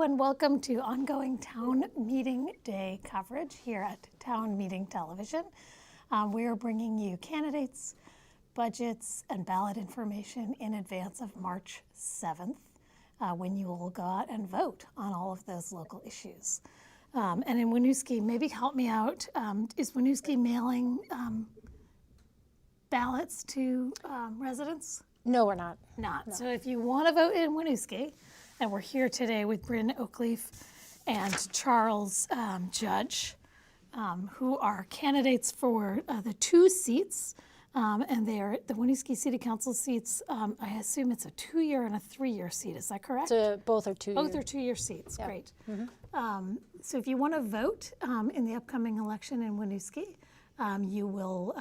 Hello and welcome to ongoing town meeting day coverage here at Town Meeting Television. We are bringing you candidates, budgets, and ballot information in advance of March 7th, when you will go out and vote on all of those local issues. And in Winooski, maybe help me out, is Winooski mailing ballots to residents? No, we're not. Not. No. So if you want to vote in Winooski, and we're here today with Bryn Oakleaf and Charles Judge, who are candidates for the two seats, and they are the Winooski City Council seats. I assume it's a 2-year and a 3-year seat. Is that correct? Both are 2 years. Both are 2-year seats. Yep. Great. Mm-hmm. So if you want to vote in the upcoming election in Winooski, you will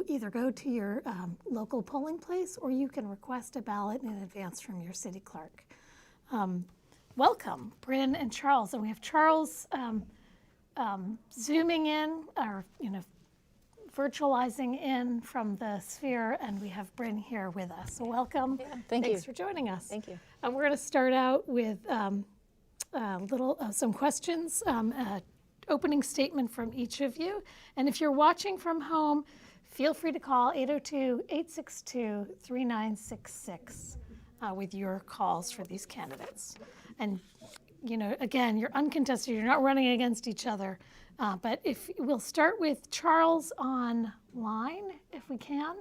either go to your local polling place, or you can request a ballot in advance from your city clerk. Welcome, Bryn and Charles. And we have Charles zooming in, or virtualizing in from the Sphere, and we have Bryn here with us. So welcome. Yeah, Thanks for joining us. Thank you. We're going to start out with some questions, opening statement from each of you. And if you're watching from home, feel free to call 802-862-3966 with your calls for these candidates. And again, you're uncontested, you're not running against each other. But we'll start with Charles online, if we can.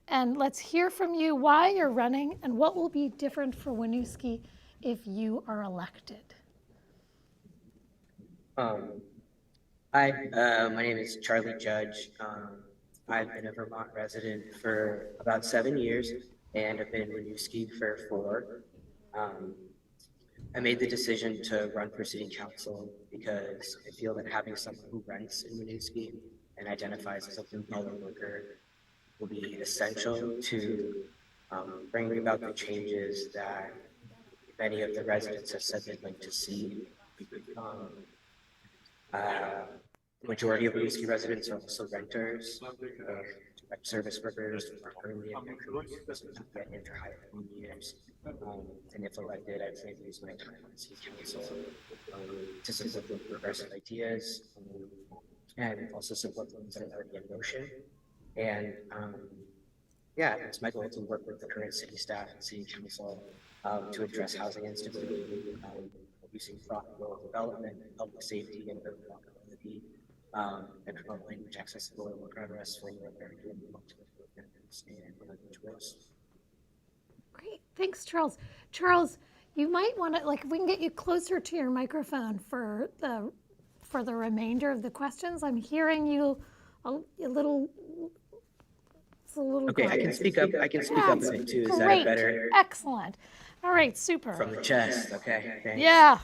And let's hear from you why you're running and what will be different for Winooski if you are elected. Hi, my name is Charlie Judge. I've been a Vermont resident for about 7 years, and I've been in Winooski for 4. I made the decision to run for city council because I feel that having someone who rents in Winooski and identifies as a blue-collar worker will be essential to bringing about the changes that many of the residents have said they'd like to see. The majority of Winooski residents are also renters, like service workers, who are currently in their careers and get into higher years. And if elected, I'd say use my time on city council to support the progressive ideas and also support the ones that are already in motion. And it's my goal to work with the current city staff and city council to address housing instability, reducing profitable development, public safety, and urban walkability, and promote language accessible and progress for American and individuals. Great, thanks, Charles. Charles, you might want to, if we can get you closer to your microphone for the remainder of the questions. I'm hearing you a little. It's a little. Okay, quiet. I can speak up. I can speak up a bit too. Is Great. that better? Excellent. All right, super. From the chest. Okay. Thanks. Yeah.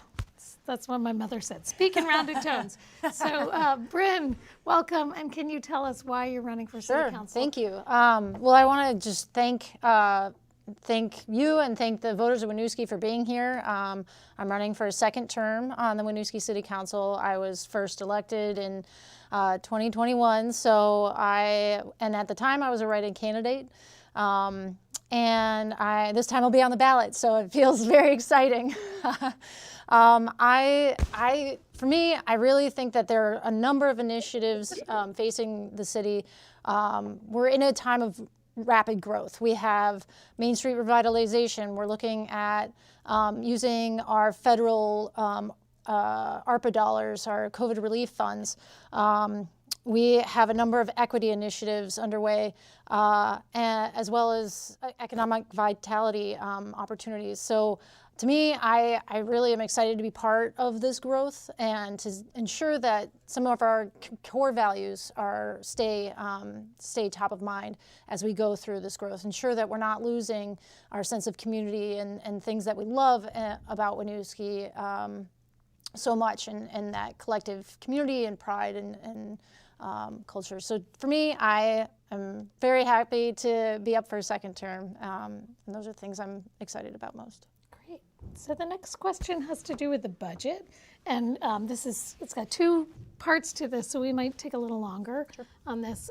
That's what my mother said. Speak in rounded tones. So, Bryn, welcome, and can you tell us why you're running for city council? Thank you. Well, I want to just thank you and thank the voters of Winooski for being here. I'm running for a second term on the Winooski City Council. I was first elected in 2021, and at the time I was a write-in candidate. And this time I'll be on the ballot, so it feels very exciting. For me, I really think that there are a number of initiatives facing the city. We're in a time of rapid growth. We have Main Street revitalization. We're looking at using our federal ARPA dollars, our COVID relief funds. We have a number of equity initiatives underway, as well as economic vitality opportunities. So to me, I really am excited to be part of this growth and to ensure that some of our core values stay top of mind as we go through this growth. Ensure that we're not losing our sense of community and things that we love about Winooski so much, and that collective community and pride and culture. So for me, I am very happy to be up for a second term, and those are things I'm excited about most. Great. So the next question has to do with the budget, and it's got 2 parts to this, so we might take a little longer on this.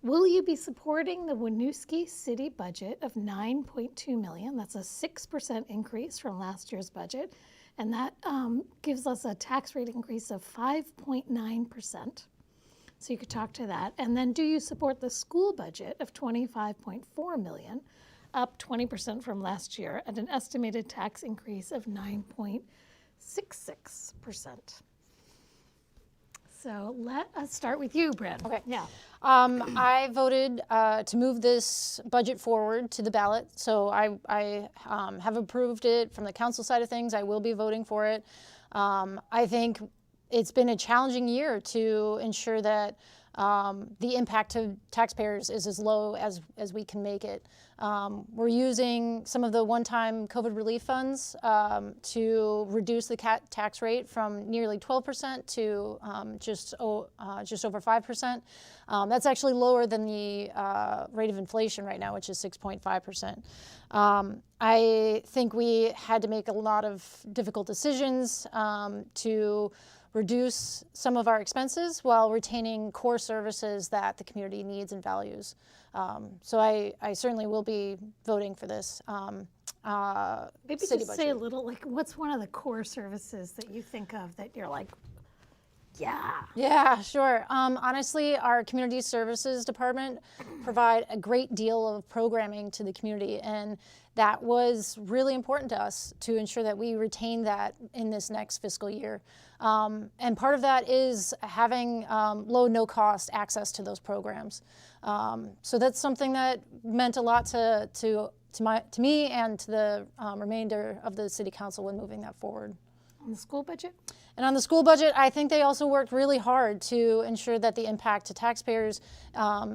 Will you be supporting the Winooski city budget of $9.2 million? That's a 6% increase from last year's budget. And that gives us a tax rate increase of 5.9%. So you could talk to that. And then do you support the school budget of $25.4 million, up 20% from last year, at an estimated tax increase of 9.66%? So let us start with you, Bryn. Okay. Yeah. I voted to move this budget forward to the ballot. So I have approved it from the council side of things. I will be voting for it. I think it's been a challenging year to ensure that the impact to taxpayers is as low as we can make it. We're using some of the one-time COVID relief funds to reduce the tax rate from nearly 12% to just over 5%. That's actually lower than the rate of inflation right now, which is 6.5%. I think we had to make a lot of difficult decisions to reduce some of our expenses while retaining core services that the community needs and values. So I certainly will be voting for this Maybe city just budget. say a little, like, what's one of the core services that you think of that you're like, yeah? Yeah, sure. Honestly, our community services department provide a great deal of programming to the community, and that was really important to us to ensure that we retain that in this next fiscal year. And part of that is having low, no-cost access to those programs. So that's something that meant a lot to me and to the remainder of the city council when moving that forward. On the school budget? And on the school budget, I think they also worked really hard to ensure that the impact to taxpayers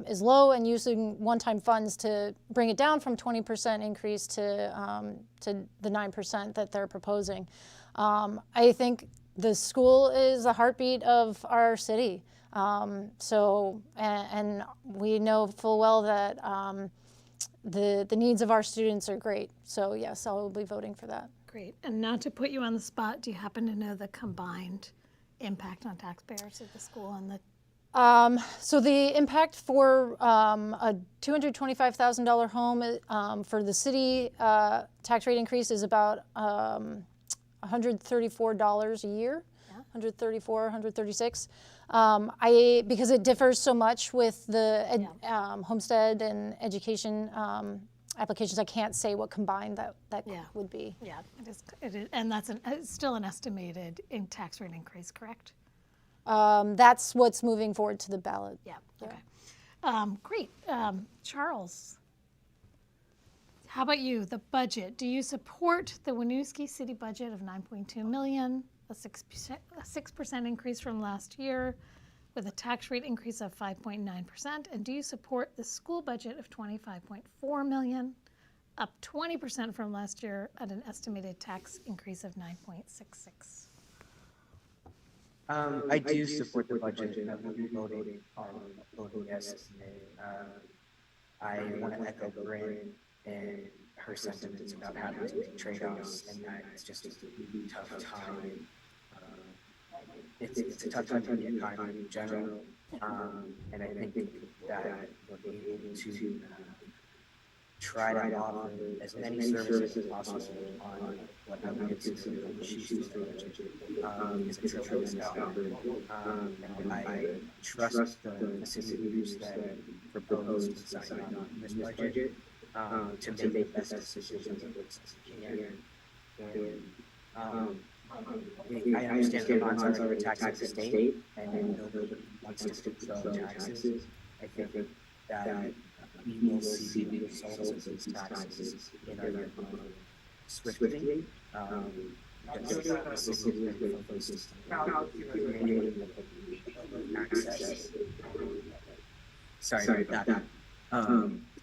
is low, and using one-time funds to bring it down from 20% increase to the 9% that they're proposing. I think the school is the heartbeat of our city. And we know full well that the needs of our students are great. So yes, I'll be voting for that. Great. And not to put you on the spot, do you happen to know the combined impact on taxpayers of the school and the? So the impact for a $225,000 home for the city tax rate increase is about $134 a year. Yeah. 134, 136. Because it differs so much with the homestead and education applications, I can't say what combined that would be. Yeah, it is, and it's still an estimated tax rate increase, correct? That's what's moving forward to the ballot. Yeah. Okay. Great. Charles, how about you? The budget. Do you support the Winooski city budget of $9.2 million, a 6% increase from last year, with a tax rate increase of 5.9%? And do you support the school budget of $25.4 million, up 20% from last year, at an estimated tax increase of 9.66%? I do support the budget. I will be voting yes. I want to echo Bryn and her sentiments about having to make trade-offs, and that it's just a really tough time. It's a tough time for the economy in general, and I think that we're able to try to offer as many services as possible on what I would consider the issues of the budget is a tremendous effort. And I trust the city leaders that proposed and signed on this budget to make the best decisions as we can. And I understand the bonds are taxing the state, and nobody wants to control taxes. I think that we will see the results of those taxes in our swiftly. Significantly focused on creating access. Sorry about that.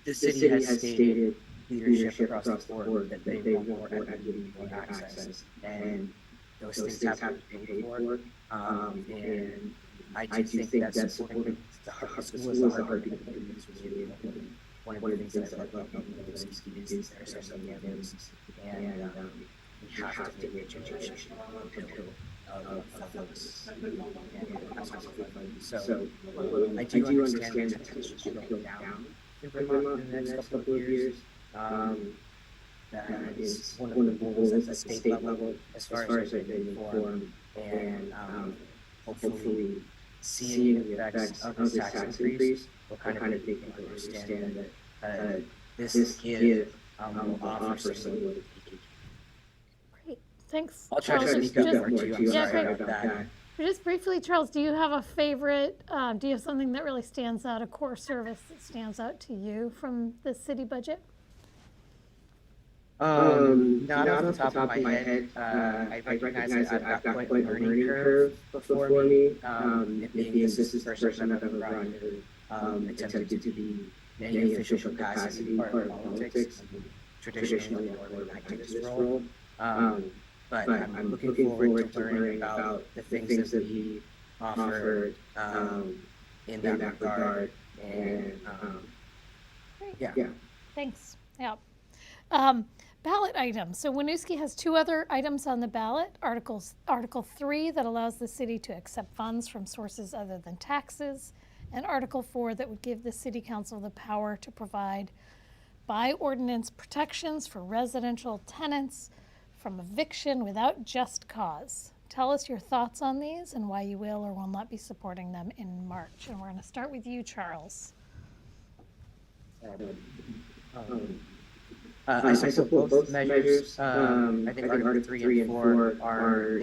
The city has stated leadership across the board that they want more equity, more access, and those things have to be paid for. And I do think that's important. The school is the heartbeat of the community. One of the things that I love about Winooski is there are so many others, and we have to take education of folks. So I do understand that taxes should go down in Vermont in the next couple of years. that is one of the goals at the state level as far as I've been informed, and hopefully seeing the effects of this tax increase will kind of make people understand that this gift will offer some of the Great, thanks. I'll try to Charles. speak up more too. I'm Yeah, sorry great. about that. Just briefly, Charles, do you have a favorite, do you have something that really stands out, a core service that stands out to you from the city budget? Not off the top of my head. I recognize that I've got quite a learning curve before me. It being this is the first time I've ever run attempted to be in any official capacity part of politics. Traditionally, I've worked in that kind of role. But I'm looking forward to learning about the things that we offered in that regard. And yeah. Thanks. Yeah. Ballot items. So Winooski has two other items on the ballot. Article 3 that allows the city to accept funds from sources other than taxes, and Article 4 that would give the city council the power to provide by ordinance protections for residential tenants from eviction without just cause. Tell us your thoughts on these and why you will or will not be supporting them in March. And we're going to start with you, Charles. I support both measures. I think Article 3 and 4 are,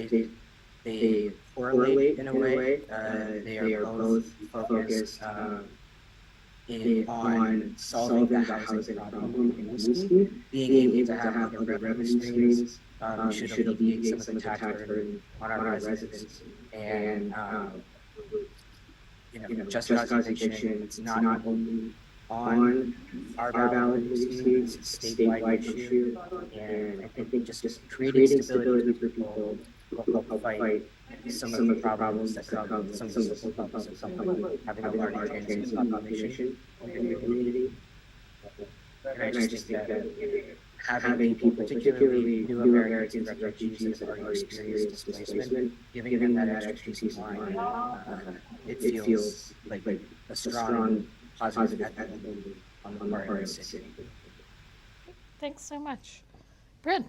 they correlate in a way. They are both focused on solving the housing problem in Winooski, being able to have other revenue streams should alleviate some of the tax burden on our residents. And just cause eviction, it's not only on our ballot issue, it's a statewide issue, and I think just creating stability for people will help fight some of the problems that come with some of the social problems that come with having a large trans population in your community. And I just think that having people, particularly new Americans and refugees that are experiencing displacement, giving them that extra peace of mind, it feels like a strong positive element on the part of the city. Thanks so much. Bryn.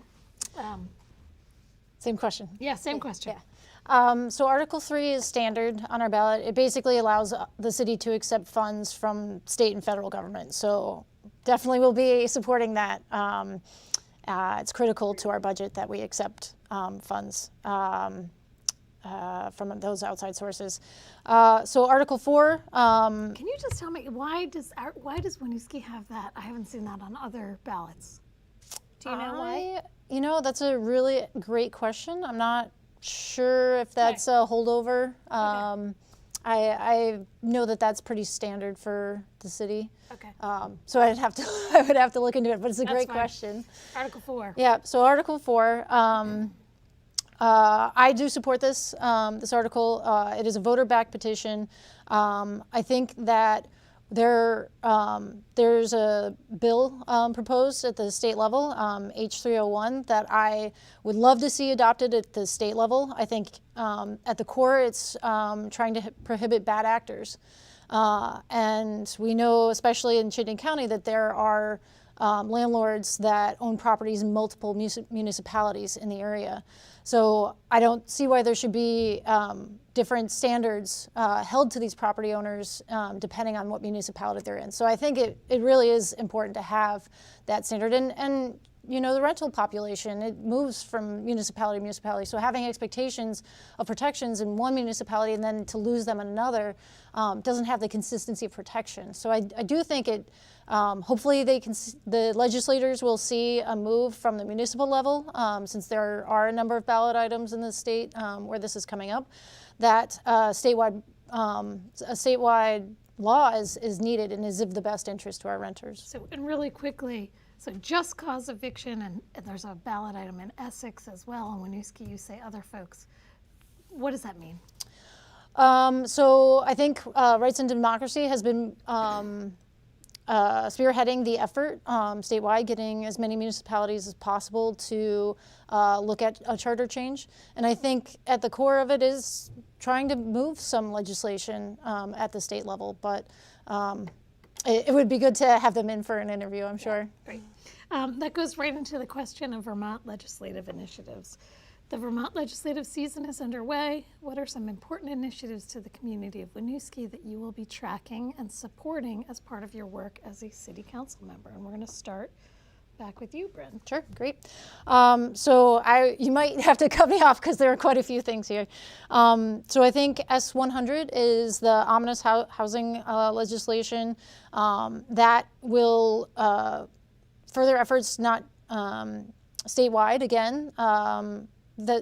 Same question. Yeah, same question. Yeah. So Article 3 is standard on our ballot. It basically allows the city to accept funds from state and federal government. So definitely will be supporting that. It's critical to our budget that we accept funds from those outside sources. So Article 4. Can you just tell me why does Winooski have that? I haven't seen that on other ballots. Do you know why? You know, that's a really great question. I'm not sure if that's a holdover. I know that that's pretty standard for the city. Okay. So I would have to look into it, but it's a great question. Article 4. Yeah. So Article 4. I do support this article. It is a voter-backed petition. I think that there's a bill proposed at the state level, H301, that I would love to see adopted at the state level. I think at the core it's trying to prohibit bad actors. And we know, especially in Chittenden County, that there are landlords that own properties in multiple municipalities in the area. So I don't see why there should be different standards held to these property owners depending on what municipality they're in. So I think it really is important to have that standard. And you know, the rental population, it moves from municipality to municipality. So having expectations of protections in one municipality and then to lose them in another doesn't have the consistency of protection. So I do think it, hopefully the legislators will see a move from the municipal level, since there are a number of ballot items in the state where this is coming up, that a statewide law is needed and is of the best interest to our renters. So, and really quickly, so just cause eviction, and there's a ballot item in Essex as well, and Winooski, you say other folks. What does that mean? So I think Rights and Democracy has been spearheading the effort statewide, getting as many municipalities as possible to look at a charter change. And I think at the core of it is trying to move some legislation at the state level. But it would be good to have them in for an interview, I'm sure. Great. That goes right into the question of Vermont legislative initiatives. The Vermont legislative season is underway. What are some important initiatives to the community of Winooski that you will be tracking and supporting as part of your work as a city council member? And we're going to start back with you, Bryn. Sure, great. You might have to cut me off because there are quite a few things here. So I think S100 is the ominous housing legislation that will further efforts, not statewide again.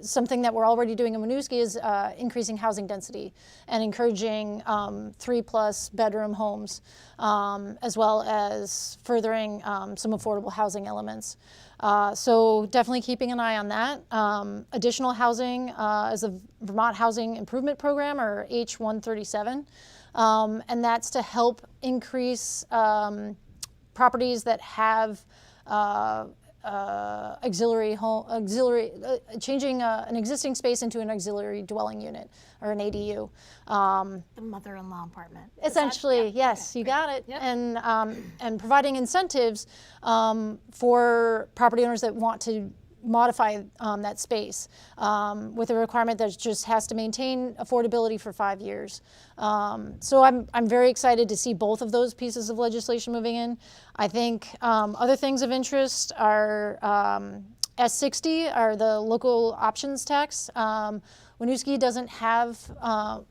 Something that we're already doing in Winooski is increasing housing density and encouraging 3+ bedroom homes, as well as furthering some affordable housing elements. So definitely keeping an eye on that. Additional housing is the Vermont Housing Improvement Program, or H137, and that's to help increase properties that have changing an existing space into an auxiliary dwelling unit, or an ADU. The mother-in-law apartment. Essentially, yes, you got it. Yep. And providing incentives for property owners that want to modify that space with a requirement that just has to maintain affordability for 5 years. So I'm very excited to see both of those pieces of legislation moving in. I think other things of interest are S60, are the local options tax. Winooski doesn't have,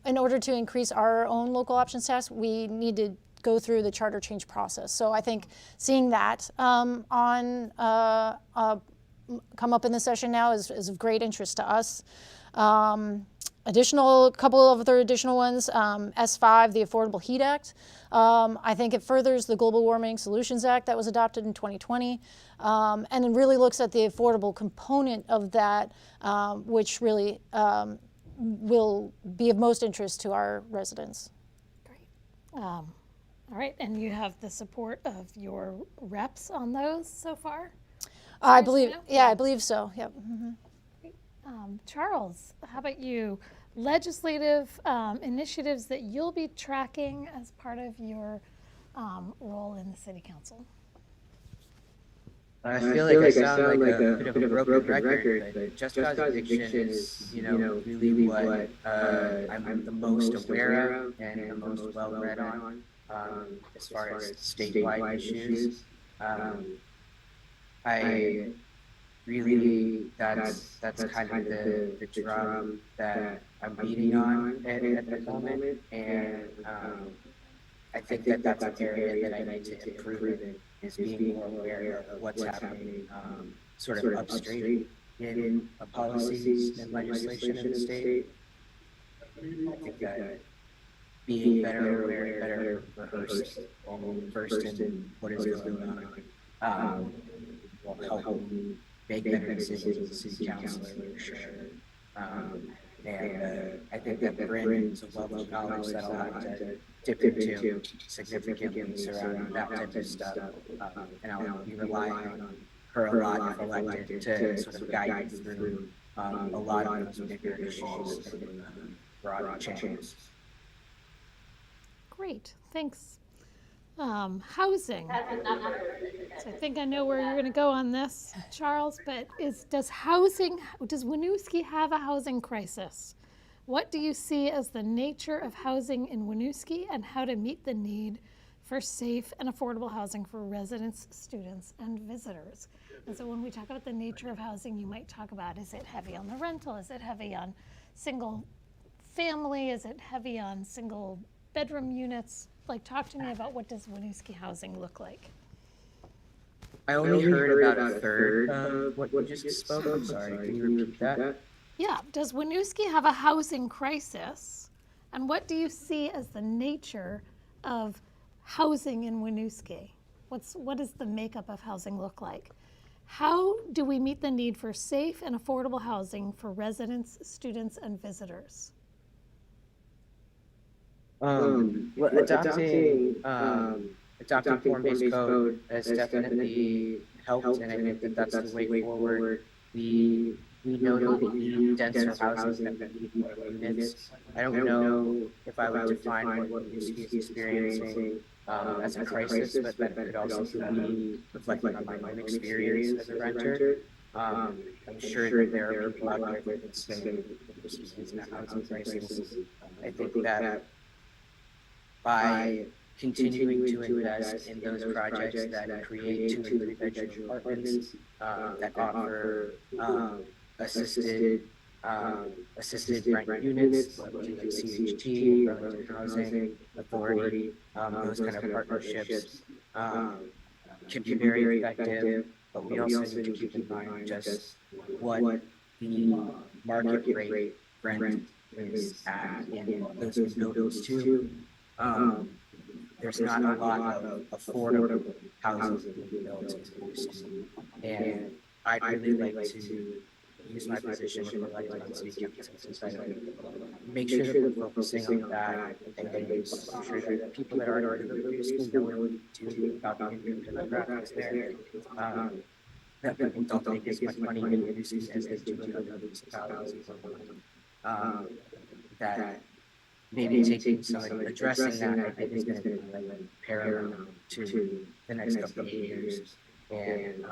in order to increase our own local options tax, we need to go through the charter change process. So I think seeing that come up in the session now is of great interest to us. Couple of other additional ones, S5, the Affordable Heat Act. I think it furthers the Global Warming Solutions Act that was adopted in 2020, and it really looks at the affordable component of that, which really will be of most interest to our residents. Great. All right, and you have the support of your reps on those so far? I believe so. Yep. Mm-hmm. Charles, how about you? Legislative initiatives that you'll be tracking as part of your role in the city council. I feel like I sound like a bit of a broken record, but just cause eviction is, really what I'm the most aware of and the most well read on as far as statewide issues. I really, that's kind of the drum that I'm beating on at the moment, and I think that's an area that I need to improve in, is being more aware of what's happening sort of upstream in policies and legislation in the state. I think that being better aware and better versed in what is going on will help me make better decisions as a city councilor, for sure. And I think that brings a wealth of knowledge that I'll have to dip into significantly surrounding that type of stuff. And I'll be relying on her a lot if elected to sort of guide me through a lot of those bigger issues and broad changes. Great, thanks. Housing. So I think I know where you're going to go on this, Charles, but does Winooski have a housing crisis? What do you see as the nature of housing in Winooski, and how to meet the need for safe and affordable housing for residents, students, and visitors? And so when we talk about the nature of housing, you might talk about, is it heavy on the rental? Is it heavy on single family? Is it heavy on single bedroom units? Like, talk to me about what does Winooski housing look like? I only heard about a third of what you just spoke. I'm sorry, can you repeat that? Yeah, does Winooski have a housing crisis? And what do you see as the nature of housing in Winooski? What does the makeup of housing look like? How do we meet the need for safe and affordable housing for residents, students, and visitors? Adopting form-based code has definitely helped, and I think that that's the way forward. We know that we need denser housing, that we need more units. I don't know if I would define what Winooski is experiencing as a crisis, but that could also be reflecting on my own experience as a renter. I'm sure that there are people out there that's been experiencing a housing crisis. I think that by continuing to invest in those projects that create 2 and 3 bedroom apartments, that offer assisted rent units, like CHT, Burlington Housing Authority, those kind of partnerships can be very effective. But we also need to keep in mind just what the market rate rent is at in those buildings too. There's not a lot of affordable housing being built in the city, and I'd really like to use my position with Ballot Items city council to try to make sure that we're focusing on that, and then make sure that people that are already in know what we do about the income demographics there. That people don't make as much money in Winooski as they do in other municipalities. That maybe taking some addressing that, I think, is going to be like paramount to the next couple of years. And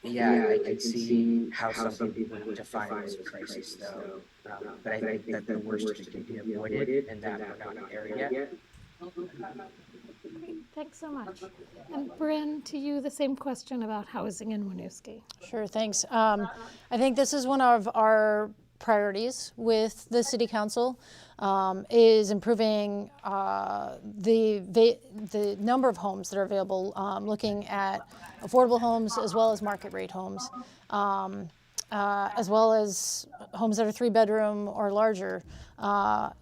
yeah, I can see how some people would define it as a crisis, though. But I think that the worst can be avoided, and that we're not there yet. Great, thanks so much. And Bryn, to you, the same question about housing in Winooski. Sure, thanks. I think this is one of our priorities with the City Council, is improving the number of homes that are available, looking at affordable homes as well as market rate homes, as well as homes that are 3-bedroom or larger.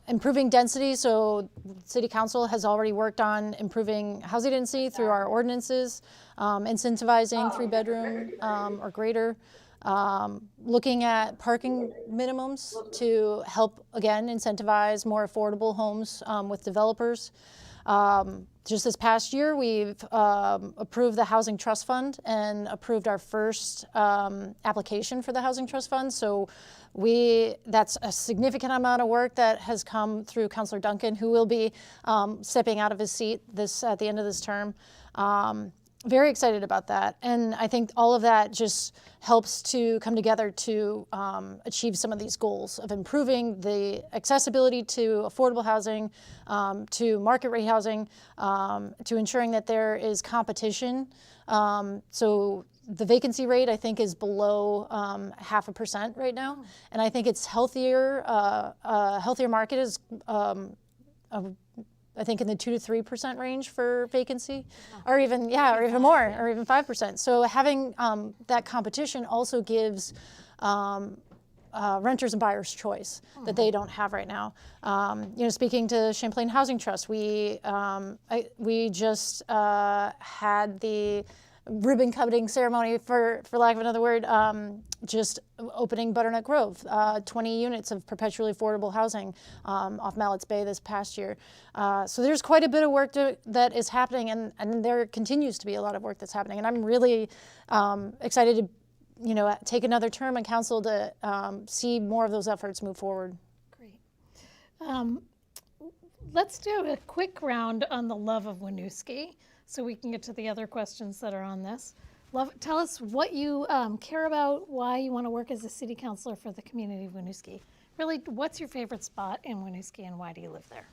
Improving density, so City Council has already worked on improving housing density through our ordinances, incentivizing 3-bedroom or greater. Looking at parking minimums to help, again, incentivize more affordable homes with developers. Just this past year, we've approved the Housing Trust Fund and approved our first application for the Housing Trust Fund. So that's a significant amount of work that has come through Councilor Duncan, who will be stepping out of his seat at the end of this term. Very excited about that. And I think all of that just helps to come together to achieve some of these goals of improving the accessibility to affordable housing, to market rate housing, to ensuring that there is competition. So the vacancy rate, I think, is below 0.5% right now. And I think it's healthier. A healthier market is I think in the 2 to 3% range for vacancy, or even more, or even 5%. So having that competition also gives renters and buyers choice that they don't have right now. Speaking to Champlain Housing Trust, we just had the ribbon cutting ceremony, for lack of another word, just opening Butternut Grove, 20 units of perpetually affordable housing off Mallett's Bay this past year. So there's quite a bit of work that is happening, and there continues to be a lot of work that's happening. And I'm really excited to take another term in council to see more of those efforts move forward. Great. Let's do a quick round on the love of Winooski, so we can get to the other questions that are on this. Tell us what you care about, why you want to work as a city councilor for the community of Winooski. Really, what's your favorite spot in Winooski, and why do you live there?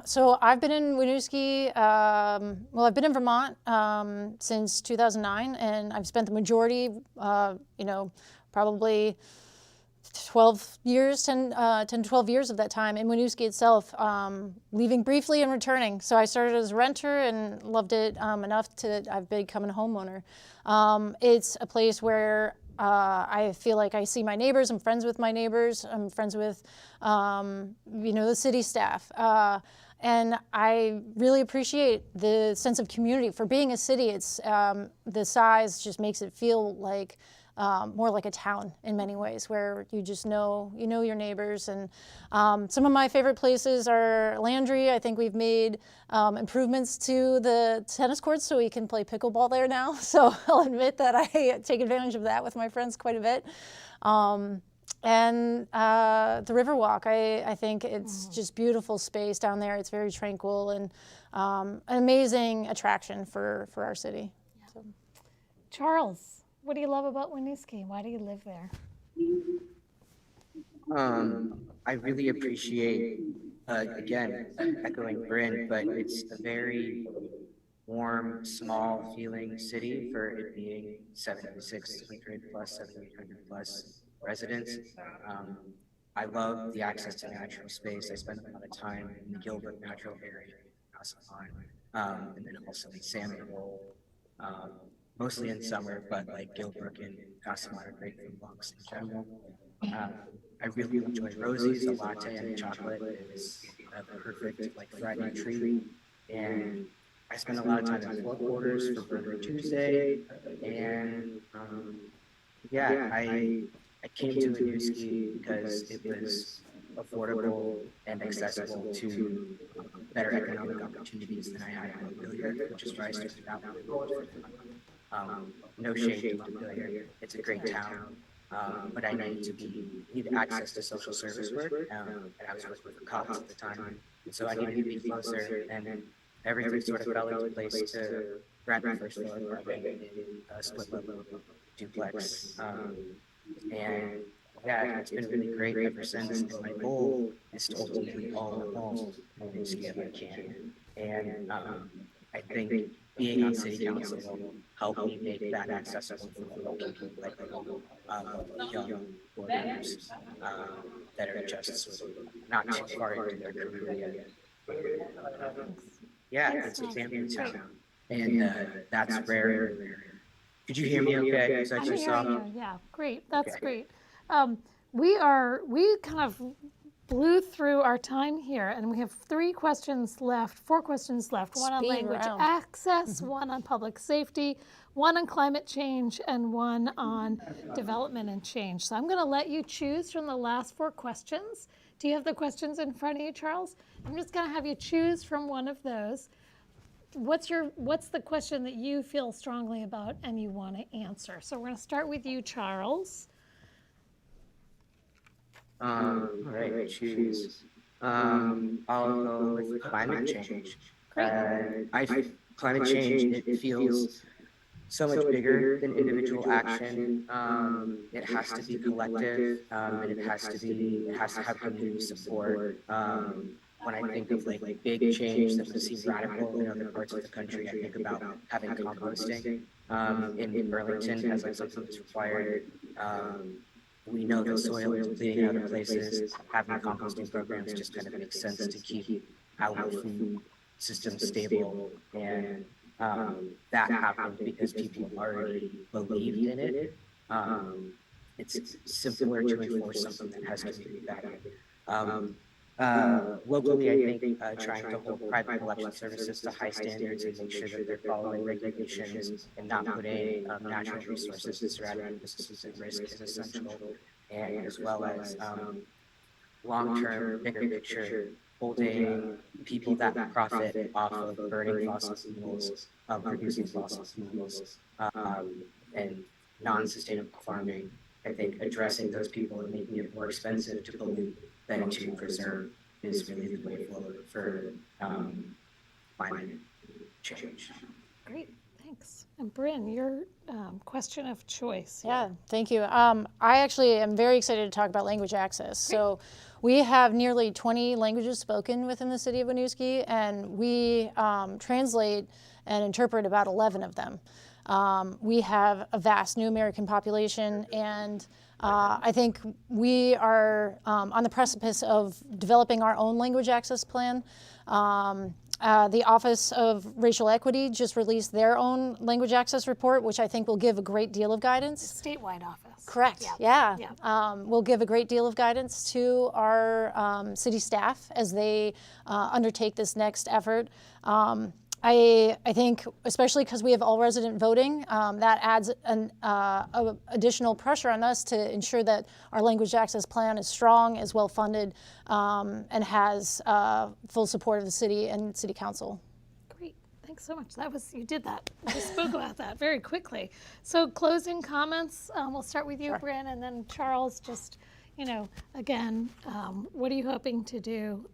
So I've been in Winooski, I've been in Vermont since 2009, and I've spent the majority, probably 12 years, 10 to 12 years of that time in Winooski itself, leaving briefly and returning. So I started as a renter and loved it enough I've become a homeowner. It's a place where I feel like I see my neighbors. I'm friends with my neighbors. I'm friends with, the city staff. And I really appreciate the sense of community. For being a city, it's the size just makes it feel like more like a town in many ways, where you just know your neighbors. And some of my favorite places are Landry. I think we've made improvements to the tennis courts so we can play pickleball there now. So I'll admit that I take advantage of that with my friends quite a bit. the Riverwalk. I think it's just beautiful space down there. It's very tranquil and an amazing attraction for our city. Yeah. So. Charles, what do you love about Winooski? Why do you live there? I really appreciate, again, echoing Bryn, but it's a very warm, small feeling city for it being 7,600 plus, 7,800 plus residents. I love the access to natural space. I spend a lot of time in the Gilbert natural area, and then also in Salmon Bowl, mostly in summer, but like Gilbert and Costamont are great for walks in general. I really enjoy Rosie's. A latte and chocolate is a perfect like Friday treat, and I spend a lot of time in Four Quarters for Burger Tuesday, and yeah, I came to Winooski because it was affordable and accessible to better economic opportunities than I had in Montpelier, which is where I started out. No shade to Montpelier, it's a great town, but I needed access to social service work, and I was working for cops at the time, so I needed to be closer, and everything sort of fell into place to grant my first floor apartment in a split level duplex. And yeah, it's been really great ever since. And my goal is to ultimately own Winooski if I can. And I think being on city council will help me make that accessible for local people like young workers that are just sort of not too far into their career yet. Yeah, it's a champion town, and that's rare. Could you hear me okay? Because I I'm just saw. hearing you. Yeah, great. That's Okay. great. We kind of blew through our time here, and we have 4 questions left. One on Speed language round. access, one on public safety, one on climate change, and one on development and change. So I'm going to let you choose from the last 4 questions. Do you have the questions in front of you, Charles? I'm just going to have you choose from one of those. What's the question that you feel strongly about and you want to answer? So we're going to start with you, Charles. All right, choose. I'll go with climate change. Climate change, it feels so much bigger than individual action. It has to be collective, and it has to have community support. When I think of like big change that would seem radical in other parts of the country, I think about having composting. In Burlington as like something that's required. We know that soil is depleting in other places. Having composting programs just kind of makes sense to keep our food system stable, and that happened because people already believed in it. It's simpler to enforce something that has community backing. Locally, I think trying to hold private collection services to high standards and make sure that they're following regulations and not putting natural resources and surrounding ecosystems at risk is essential, and as well as long-term, bigger picture, holding people that profit off of burning fossil fuels, producing fossil fuels, and non-sustainable farming. I think addressing those people and making it more expensive to pollute than to preserve is really the way forward for climate change. Great, thanks. And Bryn, your question of choice. Yeah, thank you. I actually am very excited to talk about language access. So we have nearly 20 languages spoken within the city of Winooski, and we translate and interpret about 11 of them. We have a vast New American population, and I think we are on the precipice of developing our own language access plan. The Office of Racial Equity just released their own language access report, which I think will give a great deal of guidance. Statewide office. Correct, yeah. We'll give a great deal of guidance to our city staff as they undertake this next effort. I think, especially because we have all resident voting, that adds an additional pressure on us to ensure that our language access plan is strong, is well funded, and has full support of the city and city council. Great, thanks so much. You did that. You spoke about that very quickly. So closing comments, we'll start with you, Bryn, and then Charles, just again, what are you hoping to do,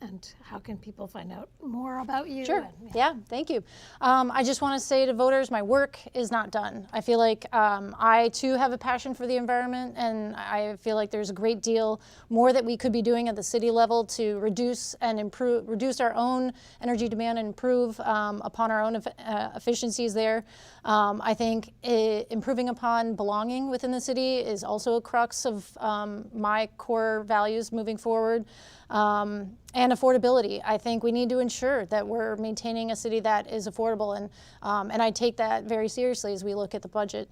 and how can people find out more about you? Sure. And, Yeah, thank you. I just want to say to voters, my work is not done. I feel like I too have a passion for the environment, and I feel like there's a great deal more that we could be doing at the city level to reduce our own energy demand and improve upon our own efficiencies there. I think improving upon belonging within the city is also a crux of my core values moving forward. And affordability. I think we need to ensure that we're maintaining a city that is affordable, and I take that very seriously as we look at the budget.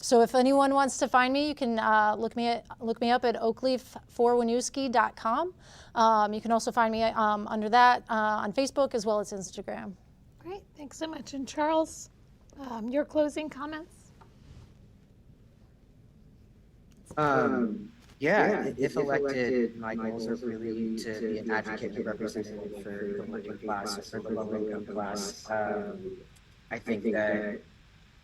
So if anyone wants to find me, you can look me up at oakleaf4winooski.com. You can also find me under that on Facebook as well as Instagram. Great, thanks so much. And Charles, your closing comments? Yeah, if elected, my goals are really to be an advocate and representative for the working class, for the low income class. I think that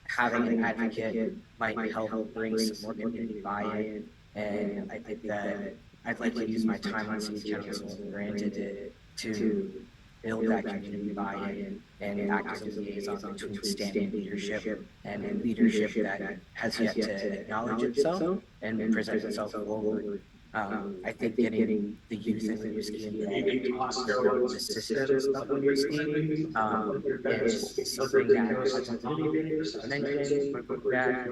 having an advocate might help bring some more community buy-in, and I think that I'd like to use my time on city council, granted, to build that community buy-in and act as a liaison between standing leadership and leadership that has yet to acknowledge itself and present itself forward. I think getting the youth in Winooski involved in the systems of Winooski is something that hasn't really been mentioned, that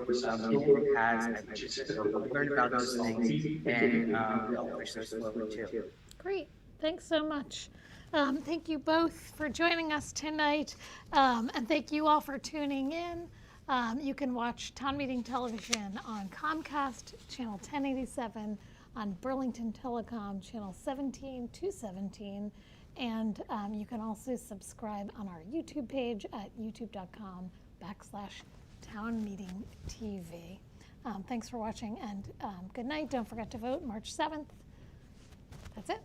people has. I've learned about those things, and I'll push those forward too. Great, thanks so much. Thank you both for joining us tonight, and thank you all for tuning in. You can watch Town Meeting Television on Comcast, channel 1087, on Burlington Telecom, channel 17-217, and you can also subscribe on our YouTube page at youtube.com/townmeetingtv. Thanks for watching, and good night. Don't forget to vote March 7th. That's it.